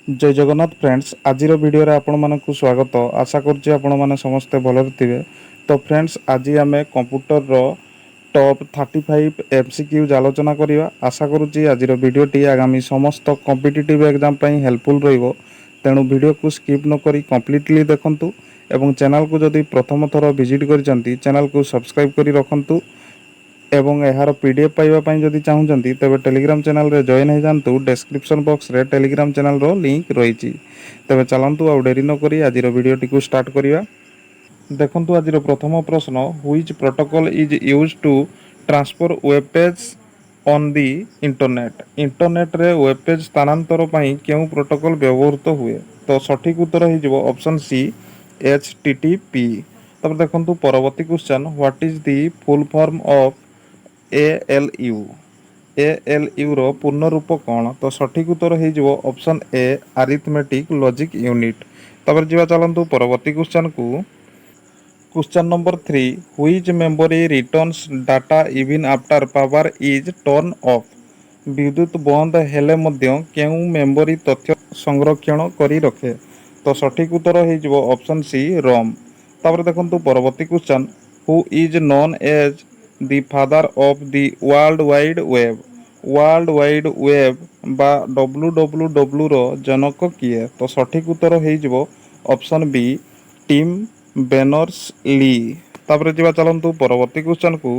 जय जगन्नाथ फ्रेंड्स आज वीडियो रे आपण मानक स्वागत आशा करछि आपण माने समस्ते भलर थिबे। तो फ्रेंड्स आज आम कंप्यूटर रो टॉप 35 एमसीक्यूज आलोचना करिवा। आशा करुछि आज वीडियोटी आगामी समस्त कॉम्पिटिटिव एग्जाम पई हेल्पफुल रहिबो। तेणु वीडियो को स्किप न करी कंप्लीटली देखंतु एवं चैनल को जदि प्रथम थर विजिट करचंती चैनल को सब्सक्राइब करी रखंतु एवं यार पीडीएफ पाइबा पई जदि चाहुचंती तबे टेलीग्राम चैनल रे जॉइन हे जानतु। डिस्क्रिप्शन बॉक्स रे टेलीग्राम चैनल रो लिंक रहिछि। तबे चलंतु आ डेरी न करी आज वीडियोटी को स्टार्ट करिवा। देखंतु आज प्रथम प्रश्न which protocol is used to transfer web page on the internet. Internet रे वेब पेज स्थानांतर पई केउ प्रोटोकॉल व्यवहृत हुए। तो सठिक उत्तर हे जिवो ऑप्शन सी एचटीटीपी। तब देखंतु परवर्ती question what is the full form of ALU. ALU रो पूर्ण रूप कौन। तो सठिक उत्तर हे जिवो option A arithmetic logic unit. तब जीवा चलंतु परवर्ती क्वेश्चन को। Question number 3 which memory returns data even after power is turn off. विद्युत बंद हेले मध्य केउ मेमोरी तथ्य संरक्षण करी रखे। तो सठिक उत्तर हे जिवो ऑप्शन सी रोम। तापर देखंतु परवर्ती question who is known as the father of the world wide web. World wide web बा डब्ल्यूडब्ल्यूडब्ल्यू रो जनक किए। तो सठिक उत्तर हे जिवो option B Tim Berners Lee. तापर जीवा चलंतु परवर्ती क्वेश्चन को।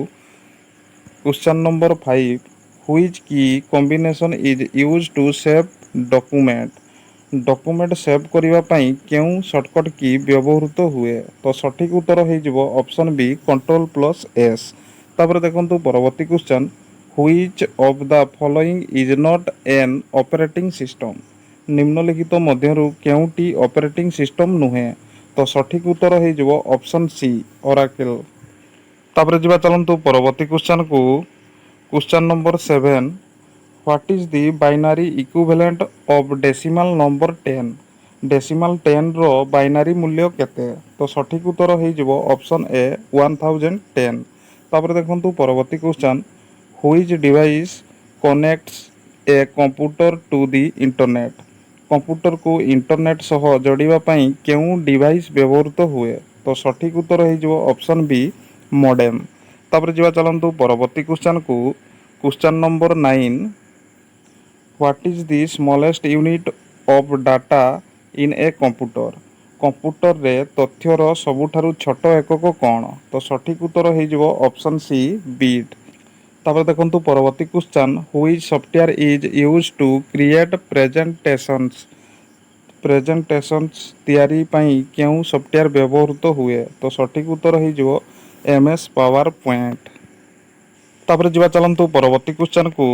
Question number 5 which key combination is used to save document. Document save करिवा पई केउ शॉर्टकट की व्यवहृत हुए। तो सठिक उत्तर हे जिवो option B control plus S. तापर देखंतु परवर्ती question which of the following is not an operating system. निम्नलिखित मध्यरु केउटी ऑपरेटिंग सिस्टम नुहे। तो सठिक उत्तर हे जिवो ऑप्शन सी ओराकल। तापर जीवा चलंतु परवर्ती क्वेश्चन को। Question number 7 what is the binary equivalent of decimal number 10। Decimal 10 रो बाइनरी मूल्य केते। तो सठिक उत्तर हे जिवो ऑप्शन ए 1010। तापर देखंतु परवर्ती question which device connects a computer to the internet. Computer को इंटरनेट सह जोड़िबा पई केउ डिवाइस व्यवहृत हुए। तो सठिक उत्तर हे जिवो ऑप्शन बी मॉडेम। तापर जीवा चलंतु परवर्ती क्वेश्चन को। Question number 9 what is the smallest unit of data in a computer. Computer रे तथ्यर सबुठारु छोट एकक कौन। तो सठिक उत्तर हे जिवो ऑप्शन सी बिट। तापर देखंतु परवर्ती question which software is used to create presentations. Presentations तैयारी पई केउ सॉफ्टवेयर व्यवहृत हुए। तो सठिक उत्तर हे जिवो एमएस पावर पॉइंट। तापर जीवा चलंतु परवर्ती क्वेश्चन को।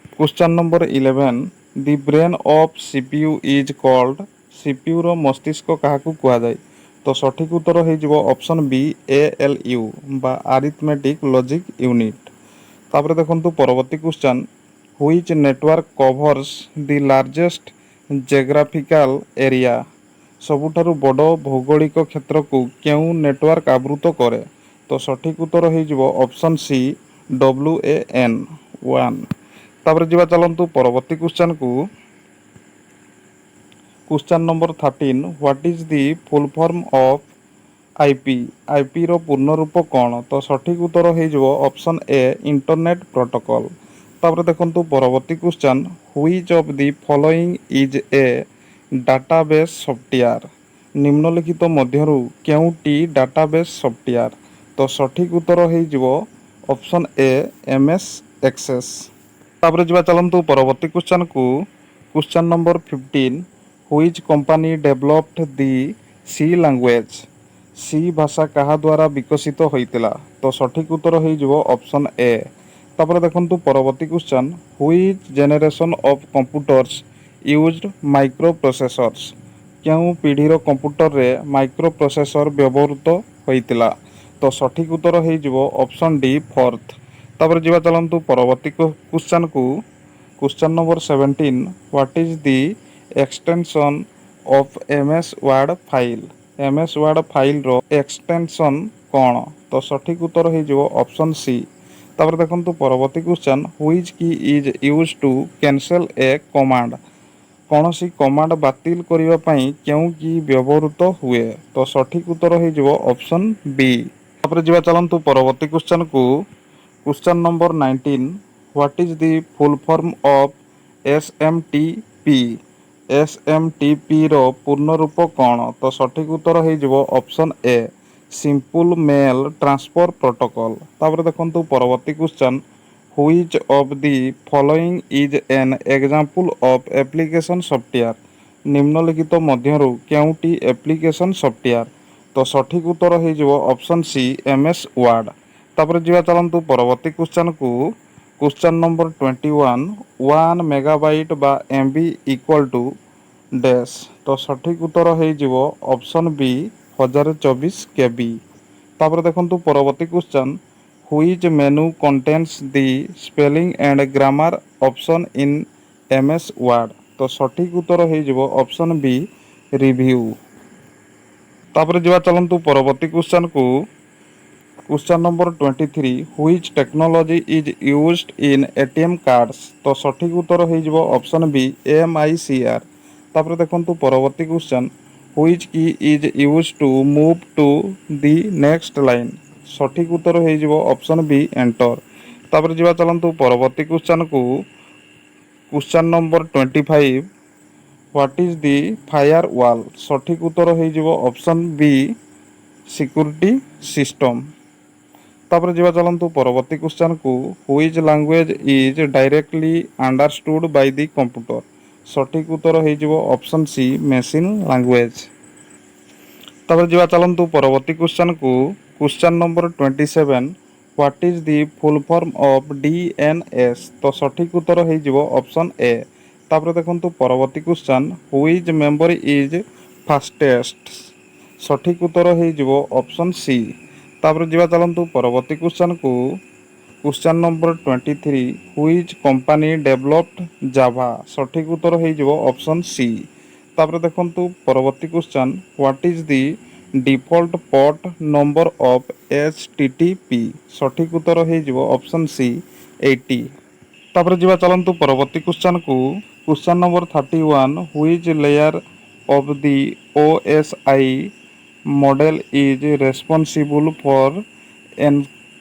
Question number 11 the brain of CPU is called. CPU रो मस्तिष्क काहाकू कुआ जाय। तो सठिक उत्तर हे जिवो ऑप्शन बी एएलयू बा अरिथमेटिक लॉजिक यूनिट। तापर देखंतु परवर्ती question which network covers the largest geographical area. सबुठारु बड़ भौगोलिक क्षेत्र को केउ नेटवर्क आवृत करे। तो सठिक उत्तर हे जिवो ऑप्शन सी WAN 1। तापर जीवा चलंतु परवर्ती क्वेश्चन को। Question number 13 what is the full form of IP. IP रो पूर्ण रूप कौन। तो सठिक उत्तर हे जिवो ऑप्शन ए इंटरनेट प्रोटोकॉल। तापर देखंतु परवर्ती question which of the following is a database software. निम्नलिखित मध्यरु केउटी डाटाबेस सॉफ्टवेयर। तो सठिक उत्तर हे जिवो ऑप्शन ए एमएस एक्सेस। तापर जीवा चलंतु परवर्ती क्वेश्चन को। Question number 15 which company developed the C language. C भाषा कहा द्वारा विकसित होइतिला। तो सठिक उत्तर हे जिवो ऑप्शन ए। तापर देखंतु परवर्ती question which generation of computers used micro processors. केउ पीढ़ी रो कंप्यूटर रे माइक्रो प्रोसेसर व्यवहृत होइतिला। तो सठिक उत्तर हे जिवो ऑप्शन डी फोर्थ। तापर जीवा चलंतु परवर्ती क्वेश्चन को। Question number 17 what is the extension of MS Word file. MS Word file रो एक्सटेंशन कौन। तो सठिक उत्तर हे जिवो ऑप्शन सी। तापर देखंतु परवर्ती क्वेश्चन व्हिच की is used to cancel A command. କୌଣସି କମାଣ୍ଡ ବାତିଲ କରିବା ପାଇଁ କେଉଁ କି ବ୍ୟବହୃତ ହୁଏ? ତ ସଠିକ୍ ଉତ୍ତର ହେଇଯିବ ଅପସନ୍ ବି। ତାପରେ ଯିବା ଚାଲନ୍ତୁ ପରବର୍ତ୍ତୀ କ୍ୱେଶ୍ଚନକୁ। Question number 19, what is the full form of SMTP? SMTP ର ପୂର୍ଣ୍ଣ ରୂପ କ'ଣ? ତ ସଠିକ୍ ଉତ୍ତର ହେଇଯିବ option A, simple mail transfer protocol. ତାପରେ ଦେଖନ୍ତୁ ପରବର୍ତ୍ତୀ question, which of the following is an example of application software? ନିମ୍ନଲିଖିତ ମଧ୍ୟରୁ କେଉଁଟି ଆପ୍ଲିକେସନ୍ ସଫ୍ଟୱେୟାର? ତ ସଠିକ୍ ଉତ୍ତର ହେଇଯିବ ଅପସନ୍ ସି, MS ୱାର୍ଡ଼। ତାପରେ ଯିବା ଚାଲନ୍ତୁ ପରବର୍ତ୍ତୀ କ୍ୱେଶ୍ଚନକୁ। କ୍ୱେଶ୍ଚନ ନମ୍ବର 21, 1 ମେଗାବାଇଟ୍ ବା MB ଇକ୍ୱାଲ୍ ଟୁ ଡ୍ୟାସ୍। ତ ସଠିକ୍ ଉତ୍ତର ହେଇଯିବ ଅପସନ୍ ବି, 1024 KB। ତାପରେ ଦେଖନ୍ତୁ ପରବର୍ତ୍ତୀ question, which menu contains the spelling and grammar option in MS Word? ତ ସଠିକ୍ ଉତ୍ତର ହେଇଯିବ ଅପସନ୍ ବି, ରିଭ୍ୟୁ। ତାପରେ ଯିବା ଚାଲନ୍ତୁ ପରବର୍ତ୍ତୀ କ୍ୱେଶ୍ଚନକୁ। Question number 23, which technology is used in ATM cards? ତ ସଠିକ୍ ଉତ୍ତର ହେଇଯିବ ଅପସନ୍ ବି, MICR। ତାପରେ ଦେଖନ୍ତୁ ପରବର୍ତ୍ତୀ question, which key is use to move to the next line? ସଠିକ୍ ଉତ୍ତର ହେଇଯିବ ଅପସନ୍ ବି, ଏଣ୍ଟର। ତାପରେ ଯିବା ଚାଲନ୍ତୁ ପରବର୍ତ୍ତୀ କ୍ୱେଶ୍ଚନକୁ। Question number 25, what is the firewall? ସଠିକ୍ ଉତ୍ତର ହେଇଯିବ ଅପସନ୍ ବି, ସିକ୍ୟୁରିଟି ସିଷ୍ଟମ୍। ତାପରେ ଯିବା ଚାଲନ୍ତୁ ପରବର୍ତ୍ତୀ କ୍ୱେଶ୍ଚନକୁ। Which language is directly understood by the computer? ସଠିକ୍ ଉତ୍ତର ହେଇଯିବ ଅପସନ୍ ସି, ମେସିନ୍ ଲାଙ୍ଗୁଏଜ୍। ତାପରେ ଯିବା ଚାଲନ୍ତୁ ପରବର୍ତ୍ତୀ କ୍ୱେଶ୍ଚନକୁ। Question number 27, what is the full form of DNS? ତ ସଠିକ୍ ଉତ୍ତର ହେଇଯିବ ଅପସନ୍ ଏ। ତାପରେ ଦେଖନ୍ତୁ ପରବର୍ତ୍ତୀ question, which memory is fastest? ସଠିକ୍ ଉତ୍ତର ହେଇଯିବ ଅପସନ୍ ସି। ତାପରେ ଯିବା ଚାଲନ୍ତୁ ପରବର୍ତ୍ତୀ କ୍ୱେଶ୍ଚନକୁ। Question number 23, which company developed Java? ସଠିକ୍ ଉତ୍ତର ହେଇଯିବ ଅପସନ୍ ସି। ତାପରେ ଦେଖନ୍ତୁ ପରବର୍ତ୍ତୀ question, what is the default port number of HTTP? ସଠିକ୍ ଉତ୍ତର ହେଇଯିବ ଅପସନ୍ ସି, 80। ତାପରେ ଯିବା ଚାଲନ୍ତୁ ପରବର୍ତ୍ତୀ କ୍ୱେଶ୍ଚନକୁ। Question number 31, which layer of the OSI model is responsible for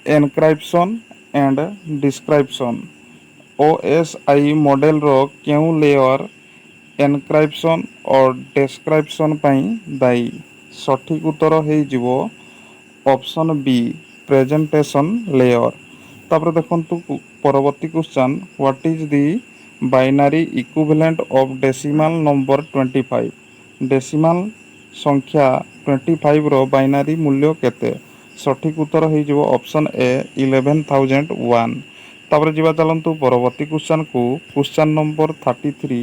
encryption and decryption? OSI ମଡେଲର କେଉଁ ଲେୟର ଏନକ୍ରିପସନ୍ ଓ ଡିକ୍ରିପସନ୍ ପାଇଁ ଦାୟୀ? ସଠିକ୍ ଉତ୍ତର ହେଇଯିବ ଅପସନ୍ ବି, ପ୍ରେଜେଣ୍ଟେସନ୍ ଲେୟର। ତାପରେ ଦେଖନ୍ତୁ ପରବର୍ତ୍ତୀ question, what is the binary equivalent of decimal number 25? Decimal ସଂଖ୍ୟା 25ର ବାଇନାରୀ ମୂଲ୍ୟ କେତେ? ସଠିକ୍ ଉତ୍ତର ହେଇଯିବ ଅପସନ୍ ଏ, 11,001। ତାପରେ ଯିବା ଚାଲନ୍ତୁ ପରବର୍ତ୍ତୀ କ୍ୱେଶ୍ଚନକୁ। Question number 33,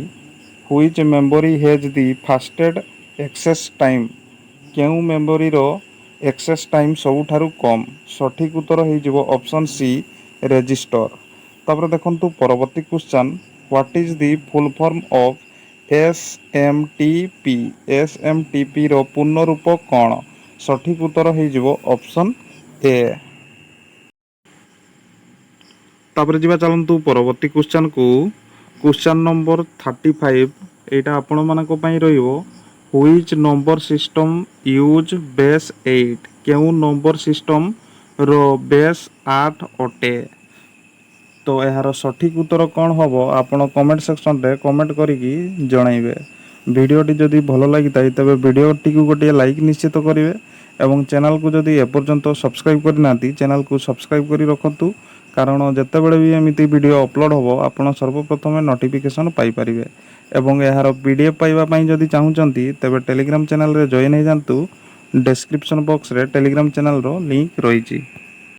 which memory has the fastest access time? କେଉଁ ମେମୋରିର ଏକ୍ସେସ୍ ଟାଇମ୍ ସବୁଠାରୁ କମ୍? ସଠିକ୍ ଉତ୍ତର ହେଇଯିବ ଅପସନ୍ ସି, ରେଜିଷ୍ଟର। ତାପରେ ଦେଖନ୍ତୁ ପରବର୍ତ୍ତୀ question, what is the full form of SMTP? SMTPର ପୂର୍ଣ୍ଣ ରୂପ କ'ଣ? ସଠିକ୍ ଉତ୍ତର ହେଇଯିବ ଅପସନ୍ ଏ। ତାପରେ ଯିବା ଚାଲନ୍ତୁ ପରବର୍ତ୍ତୀ କ୍ୱେଶ୍ଚନକୁ। କ୍ୱେଶ୍ଚନ ନମ୍ବର 35, ଏଇଟା ଆପଣମାନଙ୍କ ପାଇଁ ରହିବ, ହୁଇଚ୍ ନମ୍ବର ସିଷ୍ଟମ୍ ୟୁଜ୍ ବେସ୍ 8? କେଉଁ ନମ୍ବର ସିଷ୍ଟମ୍ର ବେସ୍ 8 ଅଟେ? ତ ଏହାର ସଠିକ୍ ଉତ୍ତର କ'ଣ ହେବ ଆପଣ କମେଣ୍ଟ ସେକ୍ସନରେ କମେଣ୍ଟ କରିକି ଜଣାଇବେ। ଭିଡ଼ିଓଟି ଯଦି ଭଲ ଲାଗିଥାଏ ତେବେ ଭିଡ଼ିଓଟିକୁ ଗୋଟିଏ ଲାଇକ୍ ନିଶ୍ଚିତ କରିବେ ଏବଂ ଚ୍ୟାନେଲକୁ ଯଦି ଏପର୍ଯ୍ୟନ୍ତ ସବସ୍କ୍ରାଇବ୍ କରିନାହାନ୍ତି ଚ୍ୟାନେଲକୁ ସବସ୍କ୍ରାଇବ୍ କରି ରଖନ୍ତୁ, କାରଣ ଯେତେବେଳେ ବି ଏମିତି ଭିଡ଼ିଓ ଅପଲୋଡ଼ ହେବ ଆପଣ ସର୍ବପ୍ରଥମେ ନୋଟିଫିକେସନ୍ ପାଇପାରିବେ। ଏବଂ ଏହାର PDF ପାଇବା ପାଇଁ ଯଦି ଚାହୁଁଛନ୍ତି ତେବେ ଟେଲିଗ୍ରାମ ଚ୍ୟାନେଲରେ ଜଏନ୍ ହେଇଯାଆନ୍ତୁ। ଡେସ୍କ୍ରିପସନ୍ ବକ୍ସରେ ଟେଲିଗ୍ରାମ ଚ୍ୟାନେଲର ଲିଙ୍କ୍ ରହିଛି।